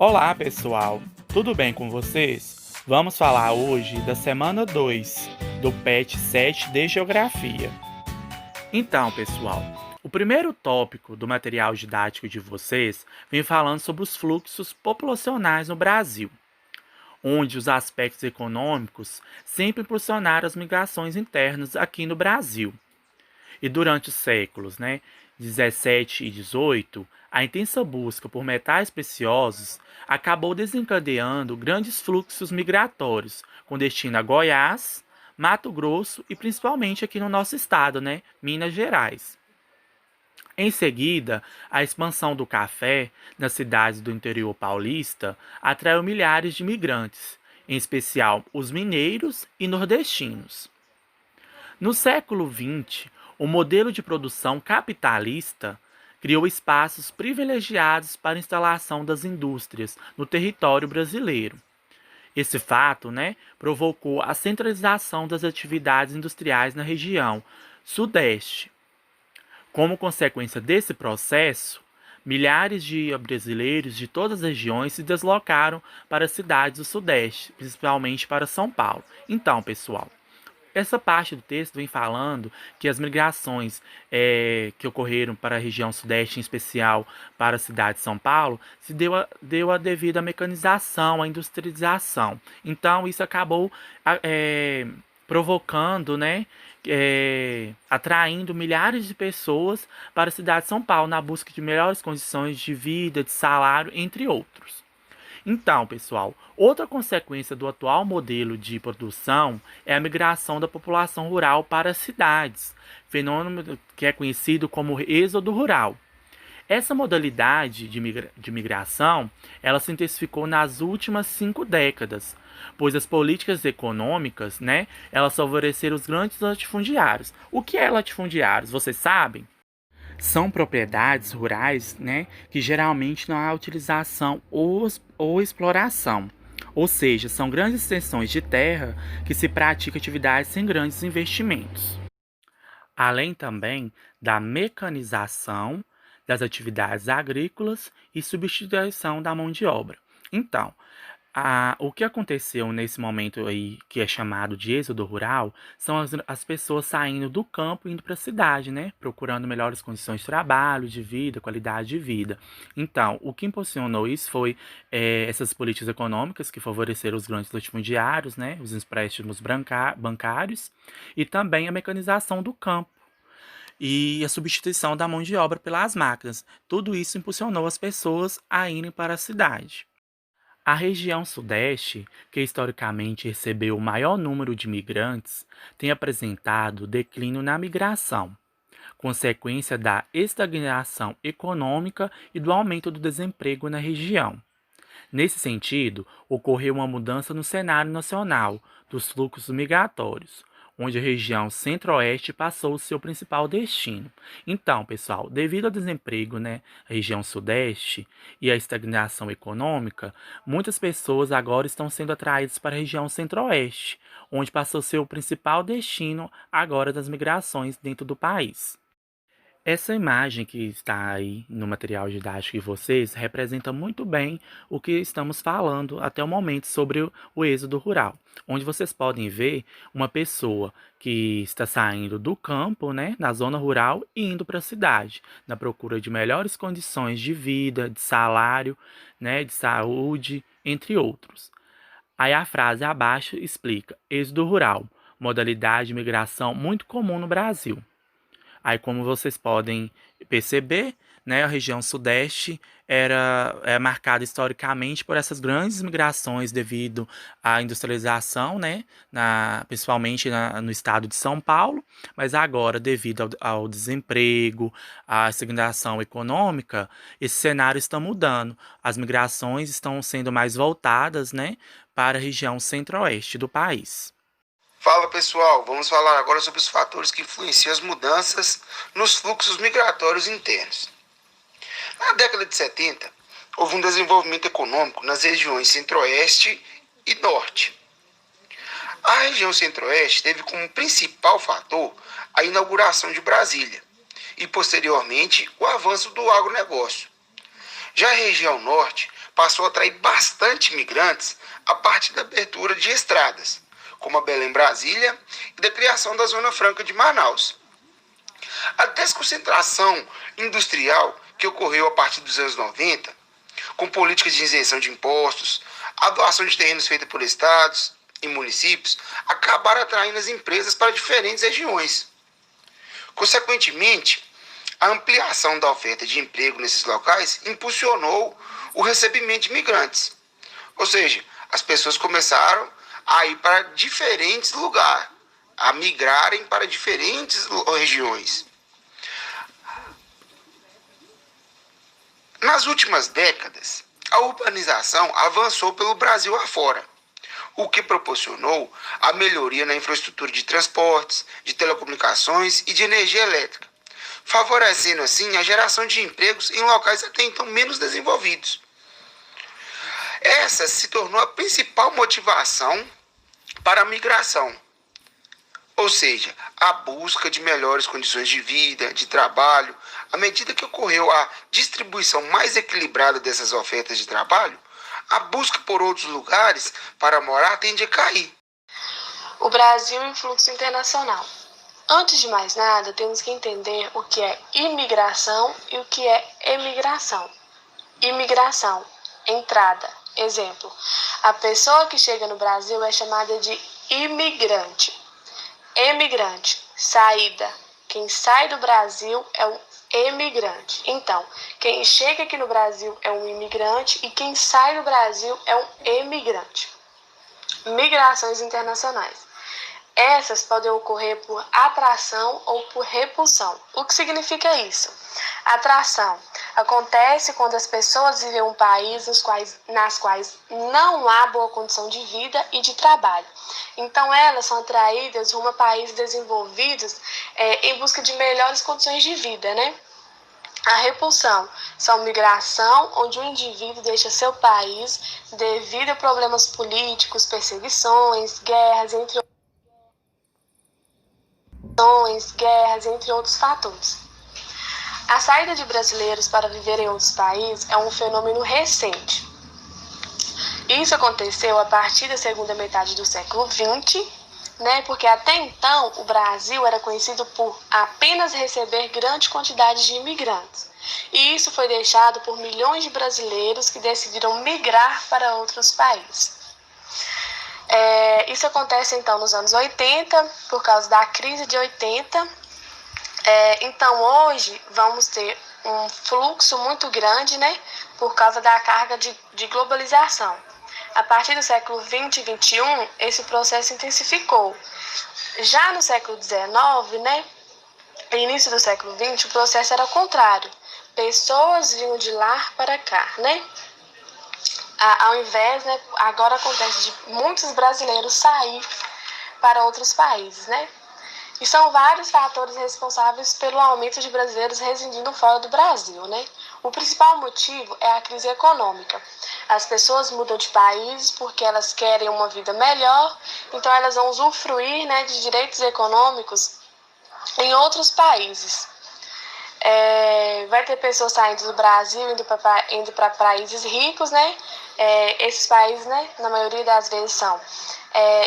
Olá, pessoal! Tudo bem com vocês? Vamos falar hoje da semana 2 do PET 7 de Geografia. Então, pessoal, o primeiro tópico do material didático de vocês vem falando sobre os fluxos populacionais no Brasil, onde os aspectos econômicos sempre impulsionaram as migrações internas aqui no Brasil. E durante os séculos, 17 e 18, a intensa busca por metais preciosos acabou desencadeando grandes fluxos migratórios, com destino a Goiás, Mato Grosso e principalmente aqui no nosso estado, Minas Gerais. Em seguida, a expansão do café nas cidades do interior paulista atraiu milhares de imigrantes, em especial os mineiros e nordestinos. No século XX, o modelo de produção capitalista criou espaços privilegiados para a instalação das indústrias no território brasileiro. Esse fato, provocou a centralização das atividades industriais na região Sudeste. Como consequência desse processo, milhares de brasileiros de todas as regiões se deslocaram para as cidades do Sudeste, principalmente para São Paulo. Então, pessoal, essa parte do texto vem falando que as migrações que ocorreram para a região sudeste, em especial para a cidade de São Paulo, deu a devida mecanização, a industrialização. Então, isso acabou provocando, atraindo milhares de pessoas para a cidade de São Paulo, na busca de melhores condições de vida, de salário, entre outros. Então, pessoal, outra consequência do atual modelo de produção é a migração da população rural para as cidades, fenômeno que é conhecido como êxodo rural. Essa modalidade de migração, ela se intensificou nas últimas 5 décadas, pois as políticas econômicas, elas favoreceram os grandes latifundiários. O que é latifundiários? Vocês sabem? São propriedades rurais, que geralmente não há utilização ou exploração. Ou seja, são grandes extensões de terra que se pratica atividades sem grandes investimentos. Além também da mecanização das atividades agrícolas e substituição da mão de obra. Então, o que aconteceu nesse momento aí, que é chamado de êxodo rural, são as pessoas saindo do campo e indo para a cidade, procurando melhores condições de trabalho, de vida, qualidade de vida. Então, o que impulsionou isso foi essas políticas econômicas que favoreceram os grandes latifundiários, os empréstimos bancários e também a mecanização do campo e a substituição da mão de obra pelas máquinas. Tudo isso impulsionou as pessoas a irem para a cidade. A região Sudeste, que historicamente recebeu o maior número de imigrantes, tem apresentado declínio na migração, consequência da estagnação econômica e do aumento do desemprego na região. Nesse sentido, ocorreu uma mudança no cenário nacional dos fluxos migratórios, onde a região Centro-Oeste passou a ser o principal destino. Então, pessoal, devido ao desemprego, na região Sudeste e à estagnação econômica, muitas pessoas agora estão sendo atraídas para a região Centro-Oeste, onde passou a ser o principal destino agora das migrações dentro do país. Essa imagem que está aí no material didático de vocês representa muito bem o que estamos falando até o momento sobre o êxodo rural, onde vocês podem ver uma pessoa que está saindo do campo, na zona rural, e indo para a cidade, na procura de melhores condições de vida, de salário, de saúde, entre outros. Aí a frase abaixo explica: êxodo rural, modalidade de migração muito comum no Brasil. Aí, como vocês podem perceber, a região Sudeste é marcada historicamente por essas grandes migrações devido à industrialização, principalmente no estado de São Paulo, mas agora, devido ao desemprego, à estagnação econômica, esse cenário está mudando. As migrações estão sendo mais voltadas, para a região centro-oeste do país. Fala pessoal, vamos falar agora sobre os fatores que influenciam as mudanças nos fluxos migratórios internos. Na década de 70, houve um desenvolvimento econômico nas regiões Centro-Oeste e Norte. A região Centro-Oeste teve como principal fator a inauguração de Brasília e, posteriormente, o avanço do agronegócio. Já a região Norte passou a atrair bastante imigrantes a partir da abertura de estradas, como a Belém-Brasília e da criação da Zona Franca de Manaus. A desconcentração industrial que ocorreu a partir dos anos 90, com políticas de isenção de impostos, a doação de terrenos feita por estados e municípios, acabaram atraindo as empresas para diferentes regiões. Consequentemente, a ampliação da oferta de emprego nesses locais impulsionou o recebimento de imigrantes. Ou seja, as pessoas começaram a ir para diferentes lugares, a migrarem para diferentes regiões. Nas últimas décadas, a urbanização avançou pelo Brasil afora, o que proporcionou a melhoria na infraestrutura de transportes, de telecomunicações e de energia elétrica, favorecendo assim a geração de empregos em locais até então menos desenvolvidos. Essa se tornou a principal motivação para a migração, ou seja, a busca de melhores condições de vida, de trabalho. À medida que ocorreu a distribuição mais equilibrada dessas ofertas de trabalho, a busca por outros lugares para morar tende a cair. O Brasil em fluxo internacional. Antes de mais nada, temos que entender o que é imigração e o que é emigração. Imigração, entrada. Exemplo, a pessoa que chega no Brasil é chamada de imigrante. Emigrante, saída. Quem sai do Brasil é um emigrante. Então, quem chega aqui no Brasil é um imigrante e quem sai do Brasil é um emigrante. Migrações internacionais. Essas podem ocorrer por atração ou por repulsão. O que significa isso? Atração acontece quando as pessoas vivem em um país nas quais não há boa condição de vida e de trabalho. Então, elas são atraídas rumo a países desenvolvidos em busca de melhores condições de vida, né? A repulsão são migração onde o indivíduo deixa seu país devido a problemas políticos, perseguições, guerras, entre outros fatores. A saída de brasileiros para viver em outros países é um fenômeno recente. Isso aconteceu a partir da segunda metade do século XX, porque até então o Brasil era conhecido por apenas receber grande quantidade de imigrantes. E isso foi deixado por milhões de brasileiros que decidiram migrar para outros países. Isso acontece então nos anos 80, por causa da crise de 80. Então hoje vamos ter um fluxo muito grande, por causa da carga de globalização. A partir do século 20 e 21, esse processo intensificou. Já no século 19, início do século 20, o processo era o contrário. Pessoas vinham de lá para cá, Ao invés, agora acontece de muitos brasileiros sair para outros países, E são vários fatores responsáveis pelo aumento de brasileiros residindo fora do Brasil, O principal motivo é a crise econômica. As pessoas mudam de país porque elas querem uma vida melhor, então elas vão usufruir, de direitos econômicos em outros países. Vai ter pessoas saindo do Brasil, indo para países ricos, Esses países, na maioria das vezes, são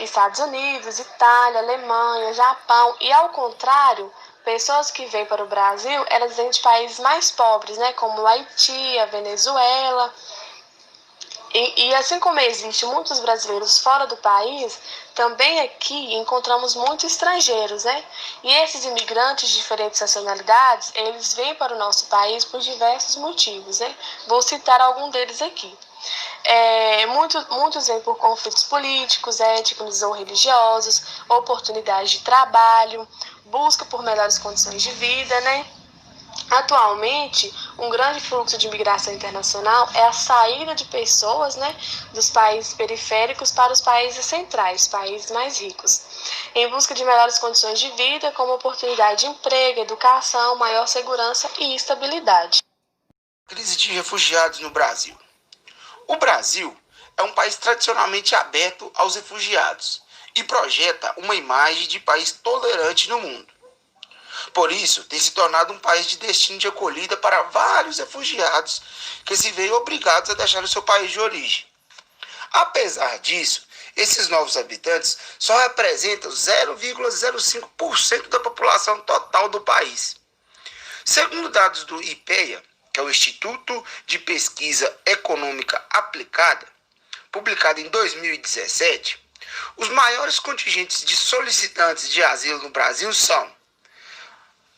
Estados Unidos, Itália, Alemanha, Japão. E, ao contrário, pessoas que vêm para o Brasil, elas vêm de países mais pobres, como o Haiti, a Venezuela. E assim como existem muitos brasileiros fora do país, também aqui encontramos muitos estrangeiros, E esses imigrantes de diferentes nacionalidades, eles vêm para o nosso país por diversos motivos, Vou citar algum deles aqui. Muitos vêm por conflitos políticos, étnicos ou religiosos, oportunidades de trabalho, busca por melhores condições de vida, Atualmente, um grande fluxo de imigração internacional é a saída de pessoas, dos países periféricos para os países centrais, países mais ricos, em busca de melhores condições de vida, como oportunidade de emprego, educação, maior segurança e estabilidade. Crise de refugiados no Brasil. O Brasil é um país tradicionalmente aberto aos refugiados e projeta uma imagem de país tolerante no mundo. Por isso, tem se tornado um país de destino de acolhida para vários refugiados que se veem obrigados a deixar o seu país de origem. Apesar disso, esses novos habitantes só representam 0,05% da população total do país. Segundo dados do IPEA, que é o Instituto de Pesquisa Econômica Aplicada, publicado em 2017, os maiores contingentes de solicitantes de asilo no Brasil são,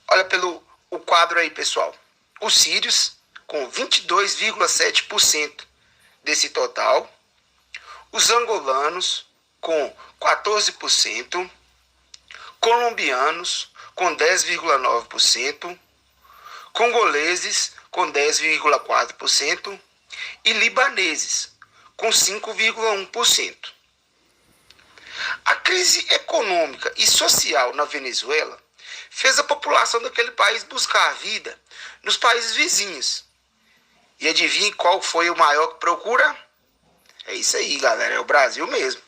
olha pelo o quadro aí, pessoal, os sírios, com 22,7% desse total, os angolanos, com 14%, colombianos, com 10,9%, congoleses, com 10,4% e libaneses, com 5,1%. A crise econômica e social na Venezuela fez a população daquele país buscar a vida nos países vizinhos. E adivinhe qual foi o maior que procura? É isso aí, galera, é o Brasil mesmo.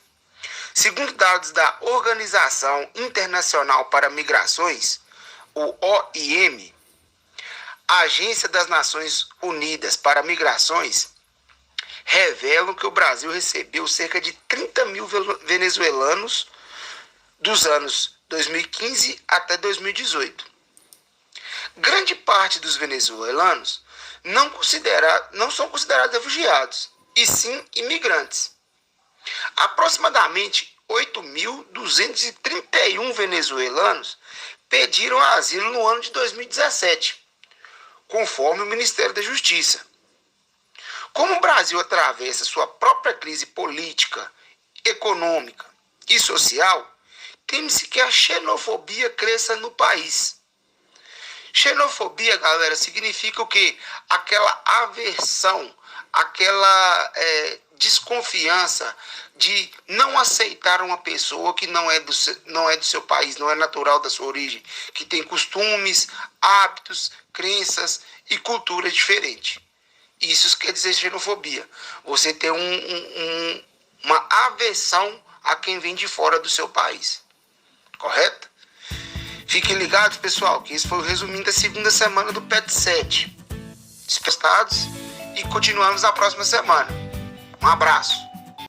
Segundo dados da Organização Internacional para Migrações, o OIM, a Agência das Nações Unidas para Migrações, revelam que o Brasil recebeu cerca de 30 mil venezuelanos dos anos 2015 até 2018. Grande parte dos venezuelanos não são considerados refugiados, e sim imigrantes. Aproximadamente 8.231 venezuelanos pediram asilo no ano de 2017, conforme o Ministério da Justiça. Como o Brasil atravessa sua própria crise política, econômica e social, teme-se que a xenofobia cresça no país. Xenofobia, galera, significa o quê? Aquela aversão, aquela desconfiança de não aceitar uma pessoa que não é do seu país, não é natural da sua origem, que tem costumes, hábitos, crenças e cultura diferentes. Isso quer dizer xenofobia. Você tem uma aversão a quem vem de fora do seu país. Correto? Fiquem ligados, pessoal, que esse foi o resuminho da segunda semana do PET 7. Despertados e continuamos na próxima semana. Um abraço.